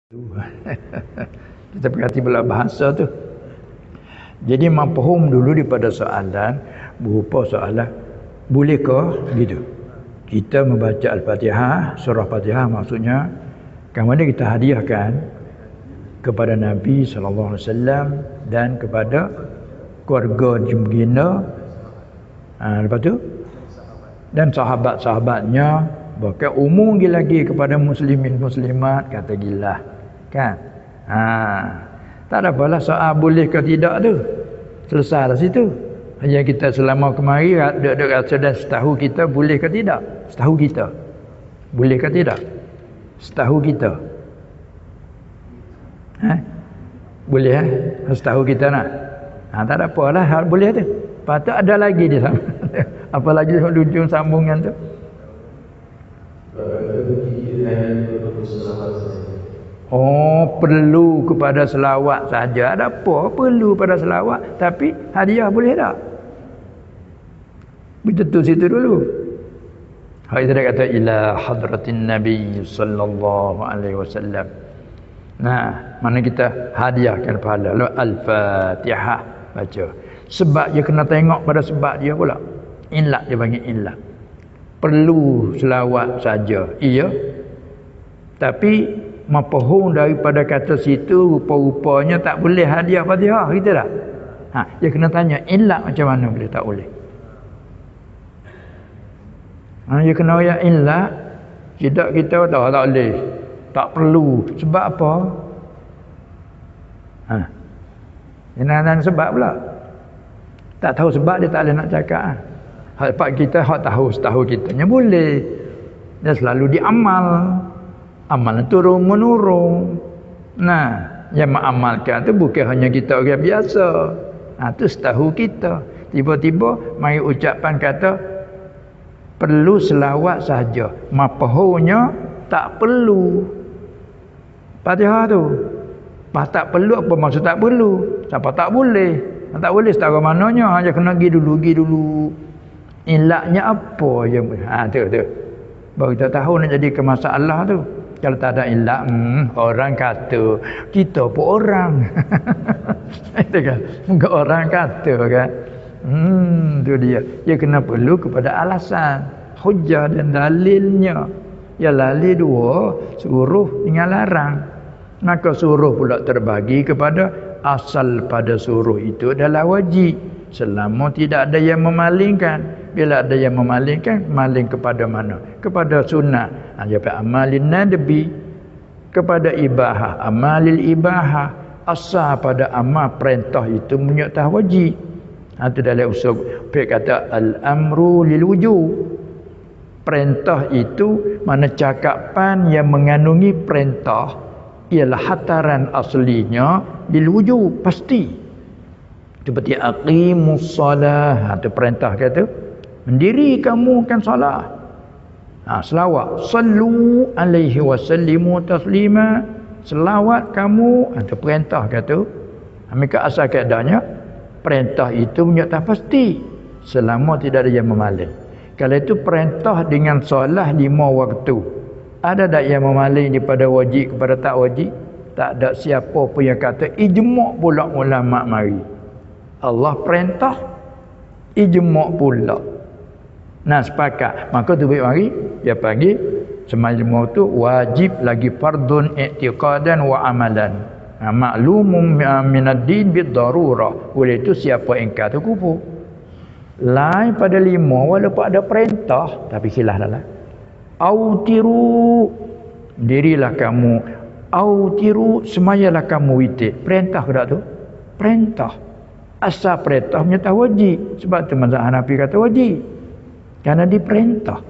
Kita perhati pula bahasa tu. Jadi mafhum dulu daripada soalan berupa soalan bolehkah gitu kita membaca Al-Fatihah, surah Fatihah maksudnya, kemudian kita hadiahkan kepada Nabi sallallahu alaihi wasallam dan kepada keluarga junggina, lepas tu dan sahabat-sahabatnya, bahkan umum lagi kepada muslimin muslimat, kata gila kan. Tak ada apalah soal boleh ke tidak tu, selesai lah situ. Hanya kita selama kemari duk rasa dah setahu kita boleh ke tidak, setahu kita boleh ke tidak, setahu kita boleh setahu kita nak. Tak ada apalah, boleh tu. Patut ada lagi di sana. Apa lagi ujung sambungan tu? Oh, perlu kepada selawat saja. Ada apa perlu pada selawat, tapi hadiah boleh tak? Betul situ dulu. Hai dia kata ila hadratin nabi sallallahu alaihi wasallam. Nah, mana kita hadiahkan pahala Al-Fatihah baca. Sebab dia kena tengok pada sebab dia pula. Illat dia panggil illat. Perlu selawat saja. Iya. Tapi mafhum daripada kata situ rupa-rupanya tak boleh hadiah Fatihah, gitu tak? Dia kena tanya illat macam mana boleh tak boleh. Dia kena ayat illat. Tidak kita tak boleh, tak perlu. Sebab apa? Ini sebab pula. Tak tahu sebab dia tak boleh nak cakap. Hak kita hak tahu setahu kitanya boleh. Dia selalu diamal. Amalan turun menurun. Nah, yang mengamalkan tu bukan hanya kita orang biasa. Tu setahu kita. Tiba-tiba mai ucapan kata perlu selawat saja. Mafhumnya tak perlu Fatihah tu. Tak perlu apa maksud tak perlu? Siapa tak boleh? Tak boleh setara mananya, hanya kena pergi dulu. Ilaknya apa yang tu. Baru kita tahu nak jadi ke masalah tu. Kalau tak ada ilak, orang kata kita pun orang. Itu kan, muka orang kata kan. Tu dia. Dia kena perlu kepada alasan, hujah dan dalilnya. Ya lali dua, suruh dengan larang. Maka suruh pula terbagi kepada asal pada suruh itu adalah wajib. Selama tidak ada yang memalingkan. Bila ada yang memalingkan, maling kepada mana? Kepada sunnah. Dia amalin nadbi. Kepada ibahah, amalil ibahah. Asal pada amal perintah itu menyertai wajib. Itu dalam usul fiqh kata al-amru lil wujub. Perintah itu mana cakapan yang mengandungi perintah ialah hataran aslinya lil wujub, pasti. Seperti aqimus solah, itu perintah kata mendiri kamu kan solat. Selawat. Sallu alaihi wasallimu taslima. Selawat kamu. Itu perintah kata. Mereka asal keadaannya perintah itu menyertai pasti. Selama tidak ada yang memaling. Kalau itu perintah dengan solat 5 waktu. Ada tak yang memaling daripada wajib kepada tak wajib? Tak ada siapa pun yang kata ijma' pula ulama mari. Allah perintah, ijma' pula. Nah, sepakat. Maka tu baik mari dia panggil semacam tu wajib lagi fardun i'tiqadan wa amalan. Maklumum minad din bid darurah. Oleh itu siapa ingkar tu kufur. Lain pada 5 walaupun ada perintah tapi khilaf dah lah. Autiru, dirilah kamu. Autiru, semayalah kamu witir. Perintah ke tak tu? Perintah. Asal perintah menyertai wajib. Sebab tu mazhab Hanafi kata wajib. Kerana diperintah.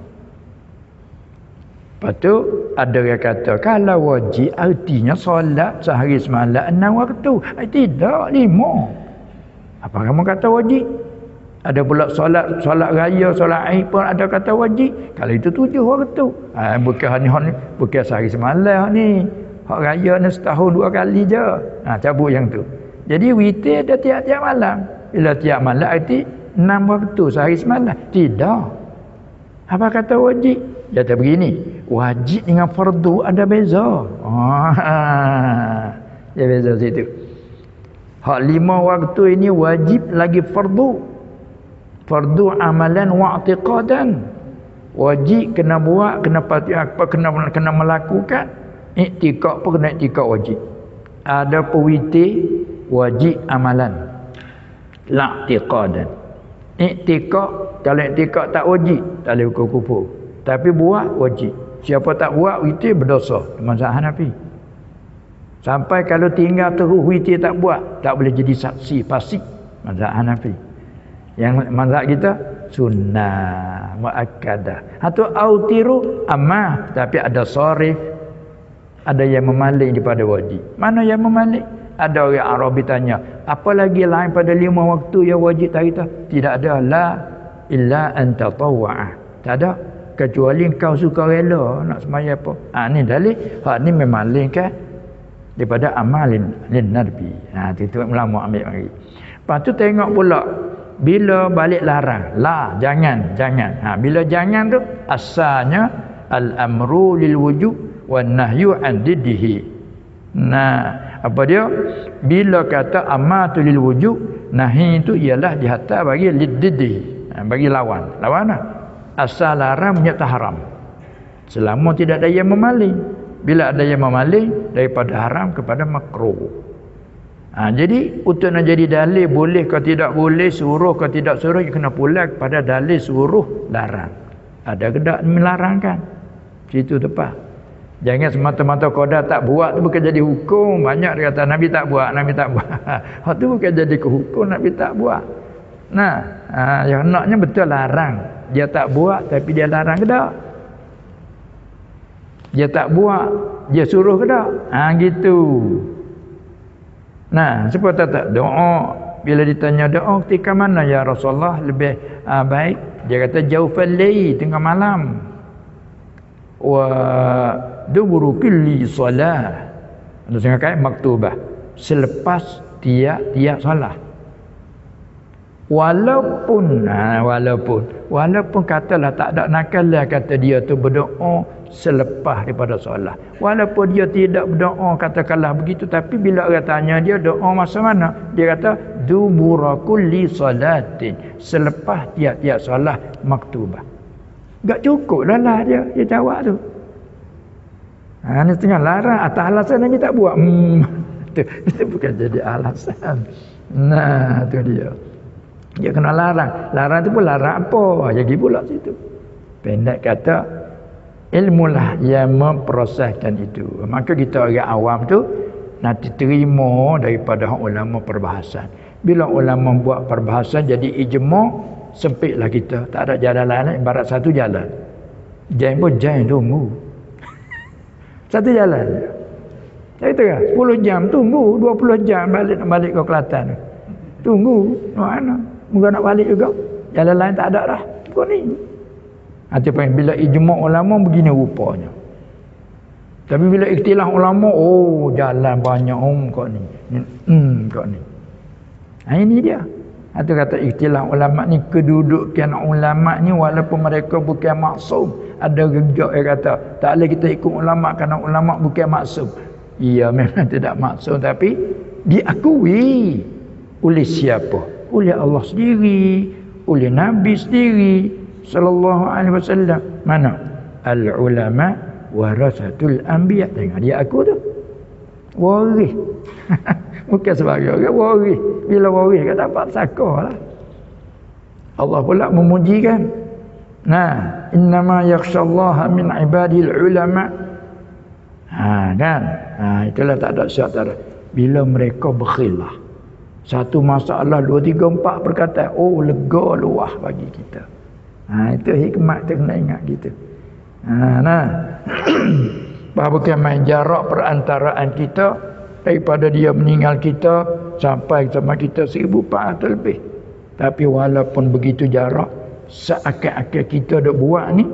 Lepas tu ada yang kata kalau wajib artinya solat sehari semalam 6 waktu. Tidak, 5. Apa kamu kata wajib? Ada pula solat raya, solat Aid pun ada kata wajib. Kalau itu 7 waktu. Bukan sehari semalam ni. Hak raya ni setahun 2 kali je. Cabut yang tu. Jadi witir ada tiap-tiap malam. Bila tiap malam arti 6 waktu sehari semalam. Tidak. Apa kata wajib? Dia kata begini. wajib dengan fardu ada beza. Dia beza situ. Hak 5 waktu ini wajib lagi fardu. Fardu amalan wa i'tiqadan. Wajib kena buat, kena pati apa, kena melakukan. I'tiqad pun kena i'tiqad wajib. Ada pewiti wajib amalan. La i'tiqadan. I'tiqad, kalau i'tiqad tak wajib, tak boleh hukum kufur. Tapi buat wajib. Siapa tak buat witir berdosa. Mazhab Hanafi. Sampai kalau tinggal terus witir tak buat, tak boleh jadi saksi fasik. Mazhab Hanafi. Yang mazhab kita sunnah muakkadah. Atau autiru ammah, tapi ada sarif, ada yang memaling daripada wajib. Mana yang memaling? Ada orang Arabi tanya, apa lagi lain pada 5 waktu yang wajib tak kita? Tidak ada, la illa an tatawwa'ah. Tak ada kecuali kau suka rela nak sembahyang apa. Ni dalil, hak ni memalingkan daripada amalin nabi. Itu ulama ambil lagi. Lepas tu tengok pula bila balik larang, la jangan. Bila jangan tu asalnya al-amru lil wujub wan nahyu an diddihi. Apa dia? Bila kata amatu lil wujub, nahi itu ialah dihantar bagi liddihi, bagi lawan. Lawan apa? Asal larang menyatakan haram. Selama tidak ada yang memaling. Bila ada yang memaling daripada haram kepada makruh. Jadi untuk nak jadi dalil boleh ke tidak boleh, suruh ke tidak suruh, kena pula kepada dalil suruh larang. Ada ke tak melarangkan? Situ tepat. Jangan semata-mata qada tak buat tu bukan jadi hukum. Banyak dia kata Nabi tak buat. Hak tu bukan jadi ke hukum Nabi tak buat. Yang naknya betul larang. Dia tak buat tapi dia larang ke tak? Dia tak buat, dia suruh ke tak? Gitu. Siapa tak doa, bila ditanya doa ketika mana ya Rasulullah lebih baik, dia kata jaufal layl, tengah malam. Wa duburu kulli solah. Ada setengah kait maktubah, selepas tiap solat. Walaupun katalah tak ada nakal lah kata dia tu berdoa selepas daripada solat. Walaupun dia tidak berdoa katakanlah begitu, tapi bila orang tanya dia doa masa mana, dia kata dubura kulli salatin, selepas tiap-tiap solat maktubah. Tak cukup lah dia jawab tu. Ni tengah larang atas alasan Nabi tak buat. Itu bukan jadi alasan. Tu dia. Dia kena larang. Larang tu pun larang apa? Jadi pula situ. Pendek kata, ilmulah yang memproseskan itu. Maka kita orang awam tu nanti terima daripada ulama perbahasan. Bila ulama buat perbahasan jadi ijma', sempitlah kita. Tak ada jalan lain, ibarat satu jalan. Jalan pun jalan tunggu. Satu jalan. Saya kata 10 jam tunggu, 20 jam balik ke Kelantan. Tunggu, mana? Mungkin nak balik juga. Jalan lain tak ada dah. Kau ni. Bila ijma' ulama begini rupanya. Tapi bila ikhtilaf ulama, jalan banyak kau ni. Kau ni. Ini dia. Itu kata ikhtilaf ulama ni, kedudukan ulama ni walaupun mereka bukan maksum. Ada gejak yang kata tak boleh kita ikut ulama kerana ulama bukan maksum. Ia memang tidak maksum, tapi diakui oleh siapa? Oleh Allah sendiri, oleh Nabi sendiri sallallahu alaihi wasallam. Mana? Al ulama warasatul anbiya. Tengok dia aku tu. Waris. Bukan sebagai orang waris. Bila waris kan dapat sakahlah. Allah pula memujikan. Innama yakhshallaha min ibadil ulama. Kan? Itulah tak ada syarat. Bila mereka berkhilaf. Satu masalah 2, 3, 4 perkataan, lega luah bagi kita. Itu hikmat tu kena ingat gitu. Bukan main jarak perantaraan kita daripada dia meninggal kita sampai sama kita 1400 lebih. Tapi walaupun begitu jarak, seakan-akan kita dah buat ni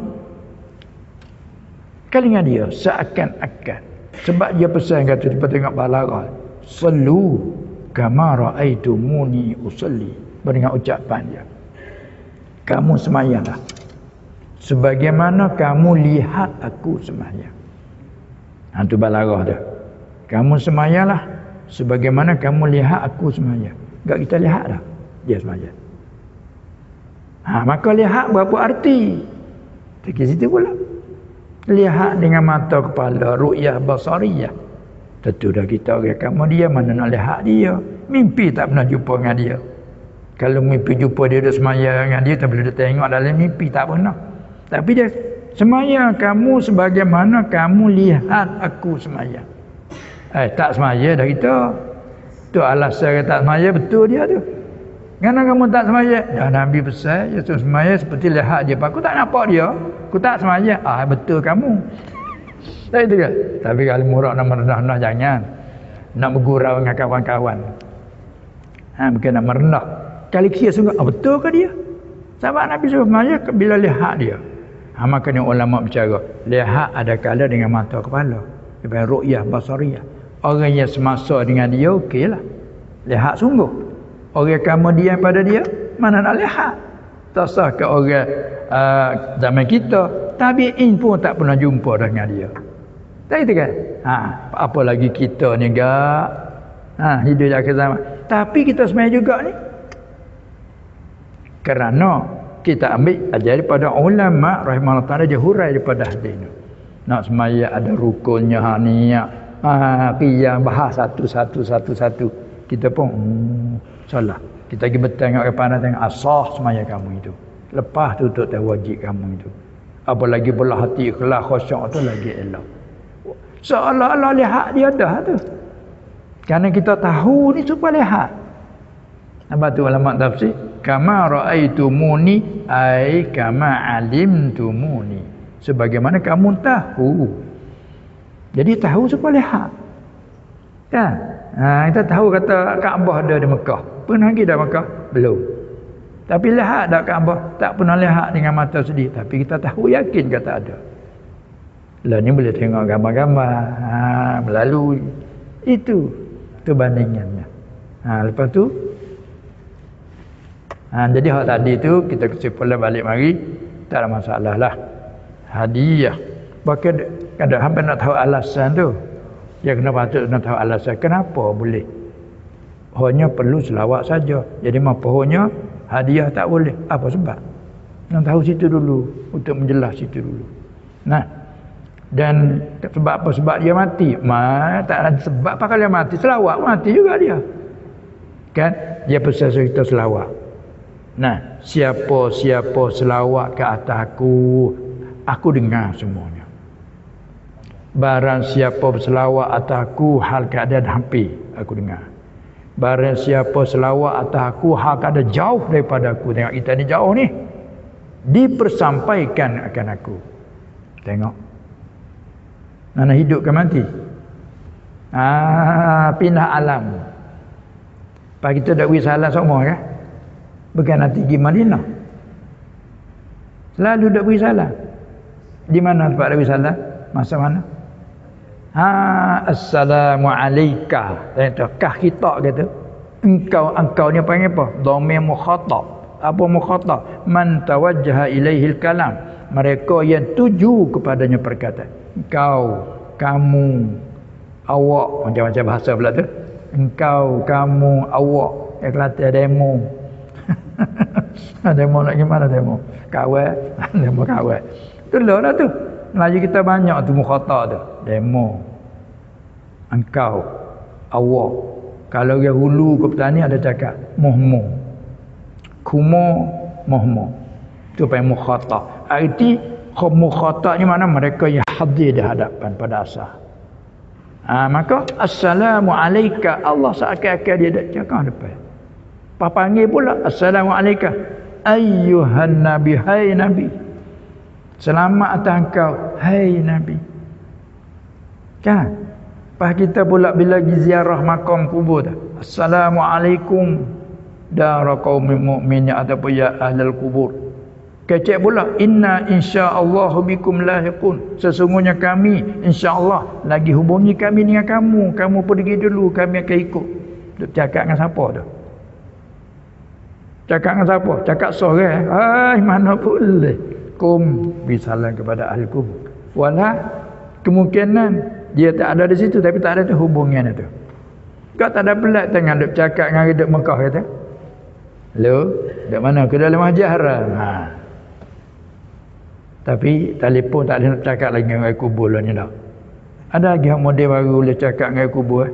kalingan dia seakan-akan. Sebab dia pesan kata kita tengok balaghah, sallu kama ra'aitumuni usalli. Dengan ucapan dia, kamu semayanglah sebagaimana kamu lihat aku sembahyang. Tu balarah dah. Kamu sembahyanglah sebagaimana kamu lihat aku sembahyang. Tak kita lihat dah dia sembahyang. Maka lihat berapa arti? Di situ pula. Lihat dengan mata kepala, ru'yah basariyah. Tentu dah kita orang kamu dia mana nak lihat dia. Mimpi tak pernah jumpa dengan dia. Kalau mimpi jumpa dia semaya dengan dia, tak boleh dia tengok dalam mimpi, tak pernah. Tapi dia semaya kamu sebagaimana kamu lihat aku semaya. Tak semaya dah kita. Tu alasan tak semaya betul dia tu. Kenapa kamu tak semaya? Dah Nabi pesan, ya semaya seperti lihat dia. Aku tak nampak dia. Aku tak semaya. Betul kamu. Tak itu kan? Tapi kalau murah nak merendah jangan. Nak bergurau dengan kawan-kawan. Bukan nak merendah. Kali kia sungguh, betul ke dia? Sahabat Nabi suruh semaya bila lihat dia. Makanya ulama bercara, lihat ada kala dengan mata kepala. Dia ru'yah basariyah. Orang yang semasa dengan dia, okeylah. Lihat sungguh. Orang kemudian pada dia, mana nak lihat? Tak sah ke orang zaman kita, tabi'in pun tak pernah jumpa dengan dia. Tak itu kan? Apa lagi kita ni gak? Hidup akhir zaman. Tapi kita semaya juga ni. Kerana kita ambil ajar daripada ulama rahimahullah ta'ala, dia hurai daripada hadis ni. Nak semaya ada rukunnya, niat, qiyam, bahas satu. Kita pun salah. Kita pergi bertengok ke pandang tengok asah semaya kamu itu. Lepas tu untuk tahu wajib kamu itu. Apalagi belah hati ikhlas khusyuk tu lagi elok. Seolah-olah lihat dia dah tu. Kerana kita tahu ni supaya lihat. Apa tu ulama tafsir? Kama ra'aitumuni ai kama alimtumuni. Sebagaimana kamu tahu. Jadi tahu supaya lihat. Kan? Kita tahu kata Kaabah ada di Mekah. Pernah pergi dah Mekah? Belum. Tapi lihat dah Kaabah, tak pernah lihat dengan mata sendiri, tapi kita tahu yakin kata ada. Lah ni boleh tengok gambar-gambar, melalui itu bandingannya. Lepas tu jadi hak tadi tu kita kesimpulan balik mari, tak ada masalah lah. Hadiah. Bahkan kada hampir nak tahu alasan tu. Dia kena patut nak tahu alasan kenapa boleh. Hanya perlu selawat saja. Jadi mapohnya hadiah tak boleh. Apa sebab? Nak tahu situ dulu, untuk menjelas situ dulu. Dan sebab apa? Sebab dia mati. Tak ada sebab apa kalau dia mati. Selawat mati juga dia. Kan? Dia pesan kita selawat. Siapa selawat ke atas aku dengar semuanya. Barang siapa berselawat atas aku hal keadaan hampir, aku dengar. Barang siapa selawat atas aku hal keadaan jauh daripada aku, tengok kita ni jauh ni, dipersampaikan akan aku. Tengok mana hidup ke mati. Pindah alam. Pak kita dak beri salam semua kan? Bukan nanti pergi Madinah. Selalu dak beri salam. Di mana tempat dak beri salam? Masa mana? Assalamu alayka. Kah kita kata. Engkau ni panggil apa? Dhamir mukhatab. Apa mukhatab? Man tawajjaha ilaihil kalam. Mereka yang tuju kepadanya perkataan. Engkau, kamu, awak, macam-macam bahasa pula tu. Engkau, kamu, awak. Kelantan demo. Demo nak gimana demo? Kawan, demo kawan. Itulah dah tu. Melayu kita banyak tu mukhatab tu. Demo. Engkau, awak. Kalau dia hulu ke petani ada cakap muhmu. Kumo, muhmu. Itu panggil mukhatab. Arti mukhatab ni mana mereka yang hadir di hadapan pada asal. Maka assalamu alayka, Allah seakan-akan dia dak cakap depan. Pas panggil pula assalamu alayka ayyuhan nabi, hai nabi. Selamat atas engkau, hai nabi. Kan? Pas kita pula bila pergi ziarah makam kubur dah. Assalamualaikum dara qaumin mu'minin ataupun ya ahlul kubur. Kecek pula inna insyaallah bikum lahiqun. Sesungguhnya kami insyaallah lagi hubungi kami dengan kamu. Kamu pergi dulu, kami akan ikut. Duk cakap dengan siapa dah? Cakap dengan siapa? Cakap seorang. Mana boleh. hukum bisalah kepada ahli kubur. Walah kemungkinan dia tak ada di situ tapi tak ada tu hubungan itu. Kau tak ada pelat tengah duk cakap dengan duk Mekah kata. Lo, duk mana? Ke dalam Masjid Haram. Tapi telefon tak boleh nak cakap lagi dengan kubur lah ni dah. Ada lagi model baru boleh cakap dengan kubur?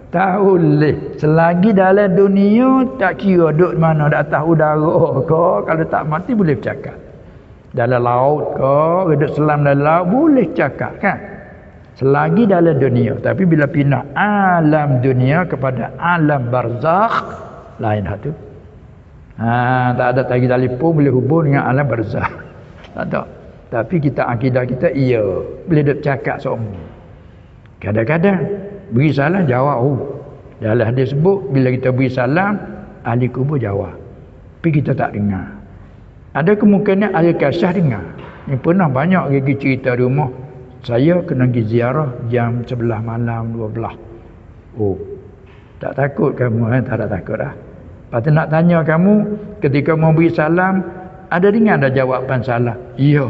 Tak boleh. Selagi dalam dunia tak kira duduk mana, di atas udara ke, kalau tak mati boleh bercakap. Dalam laut ke, duduk selam dalam laut boleh cakap kan. Selagi dalam dunia. Tapi bila pindah alam dunia kepada alam barzakh, lain satu. Tak ada lagi telefon boleh hubung dengan alam barzakh. Tak ada. Tapi kita akidah kita iya boleh duk cakap semua. Kadang-kadang beri salam jawab. Dalam hadis sebut bila kita beri salam ahli kubur jawab. Tapi kita tak dengar. Ada kemungkinan ahli kasyah dengar. Ni pernah banyak lagi cerita di rumah. Saya kena pergi ziarah jam 11 malam 12. Tak takut kamu tak ada takut dah. Lepas tu nak tanya kamu ketika mau beri salam ada dengar dah jawapan salah? Ya.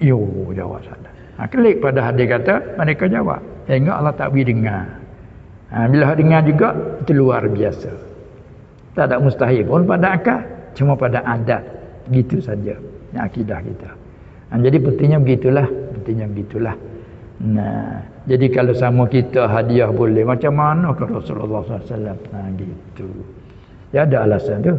Yo jawab salah. Klik pada hadis kata mereka jawab. Tengok Allah tak beri dengar. Bila dengar juga itu luar biasa. Tak ada mustahil pun pada akal, cuma pada adat. Gitu saja yang akidah kita. Jadi pentingnya begitulah. Nah, jadi kalau sama kita hadiah boleh, macam mana ke Rasulullah SAW? Gitu. Ya ada alasan tu.